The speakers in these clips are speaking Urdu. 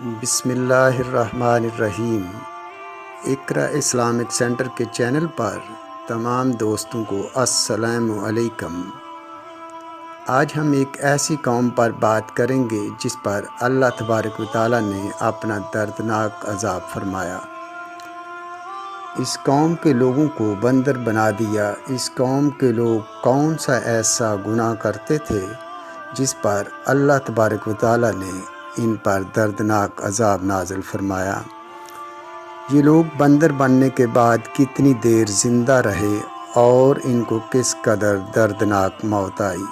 بسم اللہ الرحمن الرحیم۔ اقرا اسلامک سینٹر کے چینل پر تمام دوستوں کو السلام علیکم۔ آج ہم ایک ایسی قوم پر بات کریں گے جس پر اللہ تبارک و تعالیٰ نے اپنا دردناک عذاب فرمایا۔ اس قوم کے لوگوں کو بندر بنا دیا۔ اس قوم کے لوگ کون سا ایسا گناہ کرتے تھے جس پر اللہ تبارک و تعالیٰ نے ان پر دردناک عذاب نازل فرمایا۔ یہ لوگ بندر بننے کے بعد کتنی دیر زندہ رہے اور ان کو کس قدر دردناک موت آئی۔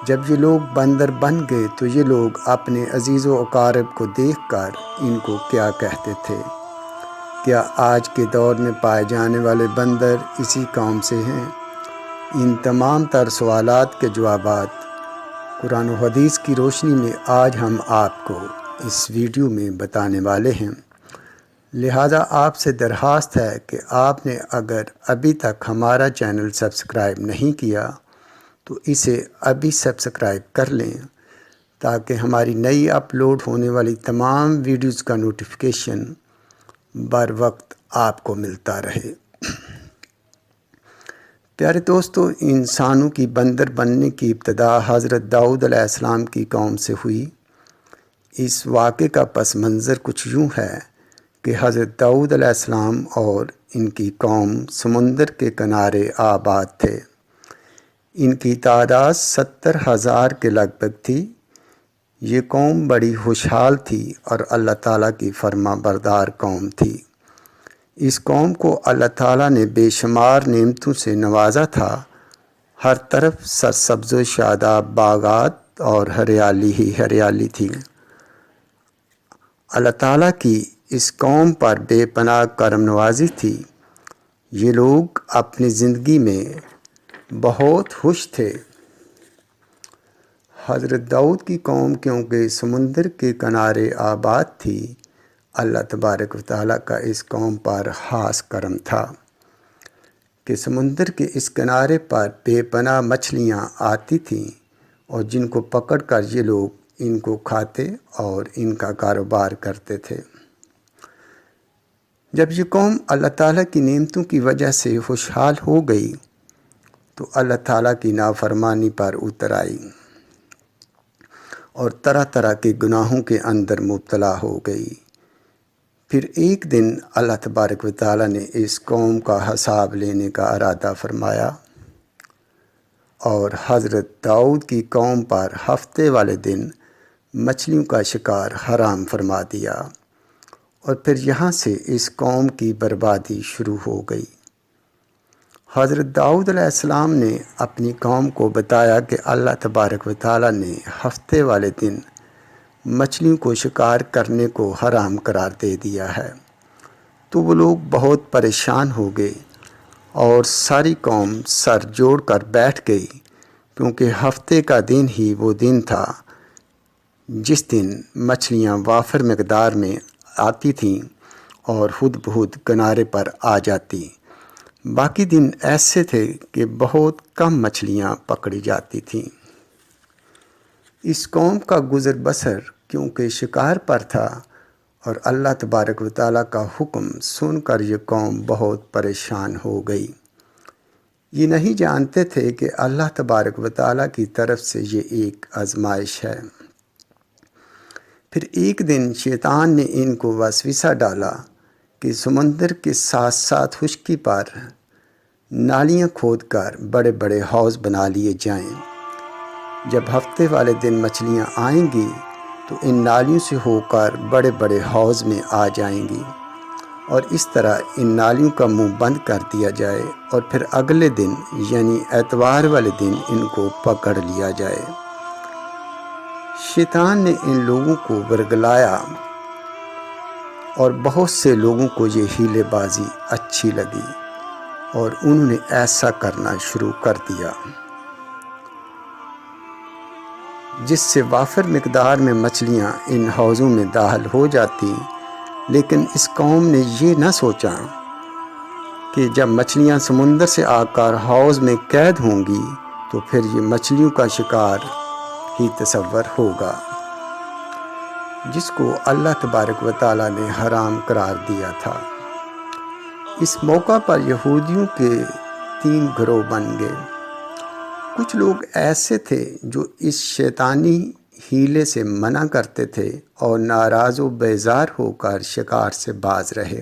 جب یہ لوگ بندر بن گئے تو یہ لوگ اپنے عزیز و اقارب کو دیکھ کر ان کو کیا کہتے تھے؟ کیا آج کے دور میں پائے جانے والے بندر اسی قوم سے ہیں؟ ان تمام تر سوالات کے جوابات قرآن و حدیث کی روشنی میں آج ہم آپ کو اس ویڈیو میں بتانے والے ہیں۔ لہٰذا آپ سے درخواست ہے کہ آپ نے اگر ابھی تک ہمارا چینل سبسکرائب نہیں کیا تو اسے ابھی سبسکرائب کر لیں تاکہ ہماری نئی اپلوڈ ہونے والی تمام ویڈیوز کا نوٹیفیکیشن بر وقت آپ کو ملتا رہے۔ پیارے دوستو، انسانوں کی بندر بننے کی ابتدا حضرت داؤد علیہ السلام کی قوم سے ہوئی۔ اس واقعے کا پس منظر کچھ یوں ہے کہ حضرت داؤد علیہ السلام اور ان کی قوم سمندر کے کنارے آباد تھے۔ ان کی تعداد 70,000 کے لگ بھگ تھی۔ یہ قوم بڑی خوشحال تھی اور اللہ تعالیٰ کی فرما بردار قوم تھی۔ اس قوم کو اللہ تعالیٰ نے بے شمار نعمتوں سے نوازا تھا۔ ہر طرف سرسبز و شاداب باغات اور ہریالی ہی ہریالی تھی۔ اللہ تعالیٰ کی اس قوم پر بے پناہ کرم نوازی تھی۔ یہ لوگ اپنی زندگی میں بہت خوش تھے۔ حضرت داؤد کی قوم کیونکہ سمندر کے کنارے آباد تھی، اللہ تبارک و تعالیٰ کا اس قوم پر خاص کرم تھا کہ سمندر کے اس کنارے پر بے پناہ مچھلیاں آتی تھیں اور جن کو پکڑ کر یہ لوگ ان کو کھاتے اور ان کا کاروبار کرتے تھے۔ جب یہ قوم اللہ تعالیٰ کی نعمتوں کی وجہ سے خوشحال ہو گئی تو اللہ تعالیٰ کی نافرمانی پر اتر آئی اور طرح طرح کے گناہوں کے اندر مبتلا ہو گئی۔ پھر ایک دن اللہ تبارک و تعالیٰ نے اس قوم کا حساب لینے کا ارادہ فرمایا اور حضرت داؤد کی قوم پر ہفتے والے دن مچھلیوں کا شکار حرام فرما دیا اور پھر یہاں سے اس قوم کی بربادی شروع ہو گئی۔ حضرت داؤد علیہ السلام نے اپنی قوم کو بتایا کہ اللہ تبارک و تعالیٰ نے ہفتے والے دن مچھلیوں کو شکار کرنے کو حرام قرار دے دیا ہے۔ تو وہ لوگ بہت پریشان ہو گئے اور ساری قوم سر جوڑ کر بیٹھ گئی، کیونکہ ہفتے کا دن ہی وہ دن تھا جس دن مچھلیاں وافر مقدار میں آتی تھیں اور خود بخود کنارے پر آ جاتی۔ باقی دن ایسے تھے کہ بہت کم مچھلیاں پکڑی جاتی تھیں۔ اس قوم کا گزر بسر کیونکہ شکار پر تھا اور اللہ تبارک و تعالیٰ کا حکم سن کر یہ قوم بہت پریشان ہو گئی۔ یہ نہیں جانتے تھے کہ اللہ تبارک و تعالیٰ کی طرف سے یہ ایک آزمائش ہے۔ پھر ایک دن شیطان نے ان کو وسوسہ ڈالا کہ سمندر کے ساتھ ساتھ خشکی پر نالیاں کھود کر بڑے بڑے حوض بنا لیے جائیں۔ جب ہفتے والے دن مچھلیاں آئیں گی تو ان نالیوں سے ہو کر بڑے بڑے حوض میں آ جائیں گی اور اس طرح ان نالیوں کا منہ بند کر دیا جائے اور پھر اگلے دن یعنی اتوار والے دن ان کو پکڑ لیا جائے۔ شیطان نے ان لوگوں کو ورگلایا اور بہت سے لوگوں کو یہ ہیلے بازی اچھی لگی اور انہوں نے ایسا کرنا شروع کر دیا جس سے وافر مقدار میں مچھلیاں ان حوضوں میں داخل ہو جاتی۔ لیکن اس قوم نے یہ نہ سوچا کہ جب مچھلیاں سمندر سے آ کر حوض میں قید ہوں گی تو پھر یہ مچھلیوں کا شکار ہی تصور ہوگا۔ جس کو اللہ تبارک و تعالیٰ نے حرام قرار دیا تھا۔ اس موقع پر یہودیوں کے 3 گروہ بن گئے۔ کچھ لوگ ایسے تھے جو اس شیطانی حیلے سے منع کرتے تھے اور ناراض و بیزار ہو کر شکار سے باز رہے،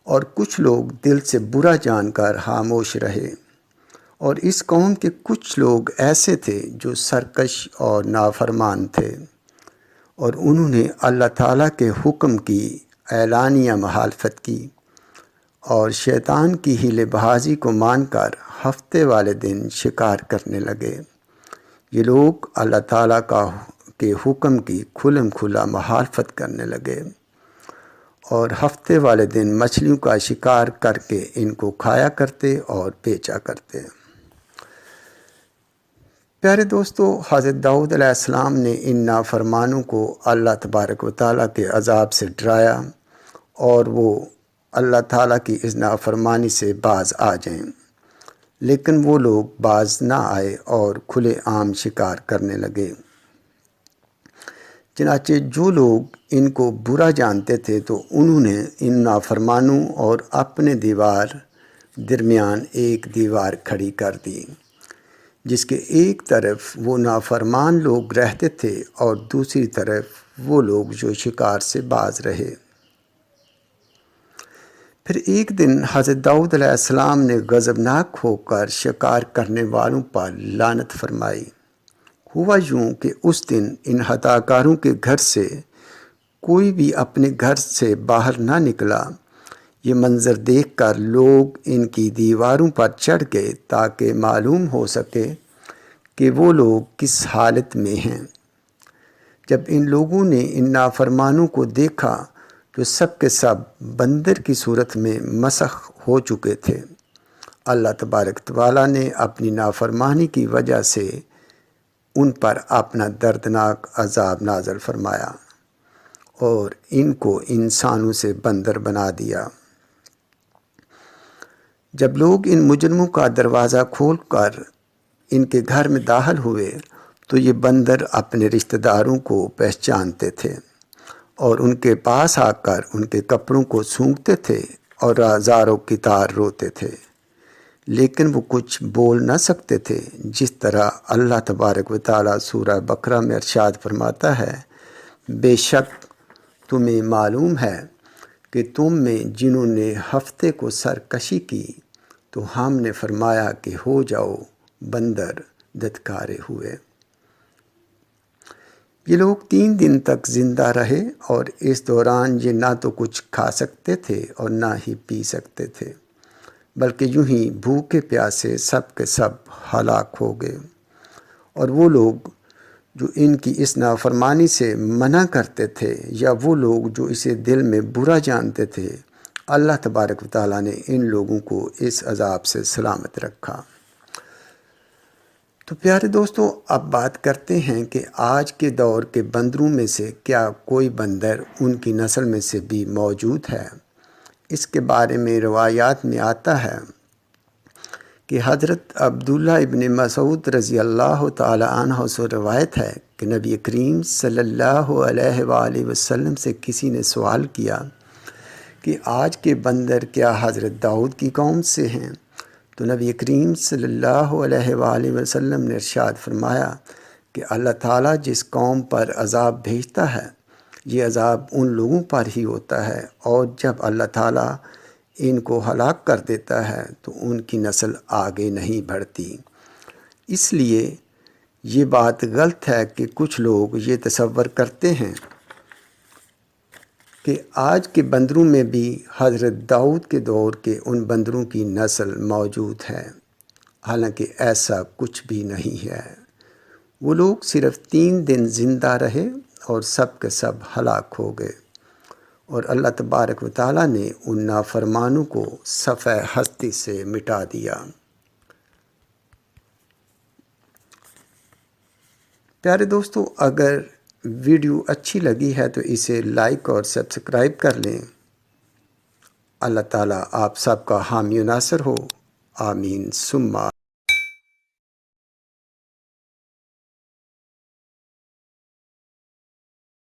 اور کچھ لوگ دل سے برا جان کر خاموش رہے، اور اس قوم کے کچھ لوگ ایسے تھے جو سرکش اور نافرمان تھے، اور انہوں نے اللہ تعالیٰ کے حکم کی اعلانیہ مخالفت کی اور شیطان کی حیلے بازی کو مان کر ہفتے والے دن شکار کرنے لگے۔ یہ لوگ اللہ تعالیٰ کے حکم کی کھلم کھلا مخالفت کرنے لگے اور ہفتے والے دن مچھلیوں کا شکار کر کے ان کو کھایا کرتے اور بیچا کرتے۔ پیارے دوستو، حضرت داؤد علیہ السلام نے ان نافرمانوں کو اللہ تبارک و تعالیٰ کے عذاب سے ڈرایا اور وہ اللہ تعالیٰ کی اس نافرمانی سے باز آ جائیں، لیکن وہ لوگ باز نہ آئے اور کھلے عام شکار کرنے لگے۔ چنانچہ جو لوگ ان کو برا جانتے تھے تو انہوں نے ان نافرمانوں اور اپنے درمیان ایک دیوار کھڑی کر دی، جس کے ایک طرف وہ نافرمان لوگ رہتے تھے اور دوسری طرف وہ لوگ جو شکار سے باز رہے۔ پھر ایک دن حضرت داؤد علیہ السلام نے غضبناک ہو کر شکار کرنے والوں پر لعنت فرمائی۔ ہوا یوں کہ اس دن ان خطاکاروں کے گھر سے کوئی بھی اپنے گھر سے باہر نہ نکلا۔ یہ منظر دیکھ کر لوگ ان کی دیواروں پر چڑھ گئے تاکہ معلوم ہو سکے کہ وہ لوگ کس حالت میں ہیں۔ جب ان لوگوں نے ان نافرمانوں کو دیکھا جو سب کے سب بندر کی صورت میں مسخ ہو چکے تھے، اللہ تبارک تعالیٰ نے اپنی نافرمانی کی وجہ سے ان پر اپنا دردناک عذاب نازل فرمایا اور ان کو انسانوں سے بندر بنا دیا۔ جب لوگ ان مجرموں کا دروازہ کھول کر ان کے گھر میں داخل ہوئے تو یہ بندر اپنے رشتہ داروں کو پہچانتے تھے اور ان کے پاس آ کر ان کے کپڑوں کو سونگھتے تھے اور ہزاروں کی طرح روتے تھے، لیکن وہ کچھ بول نہ سکتے تھے، جس طرح اللہ تبارک و تعالیٰ سورہ بقرہ میں ارشاد فرماتا ہے، بے شک تمہیں معلوم ہے کہ تم میں جنہوں نے ہفتے کو سرکشی کی تو ہم نے فرمایا کہ ہو جاؤ بندر دھتکارے ہوئے۔ یہ لوگ 3 دن تک زندہ رہے اور اس دوران یہ نہ تو کچھ کھا سکتے تھے اور نہ ہی پی سکتے تھے، بلکہ یوں ہی بھوکے پیاسے سب کے سب ہلاک ہو گئے۔ اور وہ لوگ جو ان کی اس نافرمانی سے منع کرتے تھے یا وہ لوگ جو اسے دل میں برا جانتے تھے، اللہ تبارک و تعالیٰ نے ان لوگوں کو اس عذاب سے سلامت رکھا۔ تو پیارے دوستو، اب بات کرتے ہیں کہ آج کے دور کے بندروں میں سے کیا کوئی بندر ان کی نسل میں سے بھی موجود ہے؟ اس کے بارے میں روایات میں آتا ہے کہ حضرت عبداللہ ابن مسعود رضی اللہ تعالی عنہ سے روایت ہے کہ نبی کریم صلی اللہ علیہ وآلہ وسلم سے کسی نے سوال کیا کہ آج کے بندر کیا حضرت داؤد کی قوم سے ہیں؟ تو نبی کریم صلی اللہ علیہ وآلہ وسلم نے ارشاد فرمایا کہ اللہ تعالیٰ جس قوم پر عذاب بھیجتا ہے، یہ عذاب ان لوگوں پر ہی ہوتا ہے، اور جب اللہ تعالیٰ ان کو ہلاک کر دیتا ہے تو ان کی نسل آگے نہیں بڑھتی۔ اس لیے یہ بات غلط ہے کہ کچھ لوگ یہ تصور کرتے ہیں کہ آج کے بندروں میں بھی حضرت داؤد کے دور کے ان بندروں کی نسل موجود ہے، حالانکہ ایسا کچھ بھی نہیں ہے۔ وہ لوگ صرف 3 دن زندہ رہے اور سب کے سب ہلاک ہو گئے، اور اللہ تبارک و تعالیٰ نے ان نافرمانوں کو صفحہ ہستی سے مٹا دیا۔ پیارے دوستو، اگر ویڈیو اچھی لگی ہے تو اسے لائک اور سبسکرائب کر لیں۔ اللہ تعالیٰ آپ سب کا حامی و ناصر ہو، آمین ثم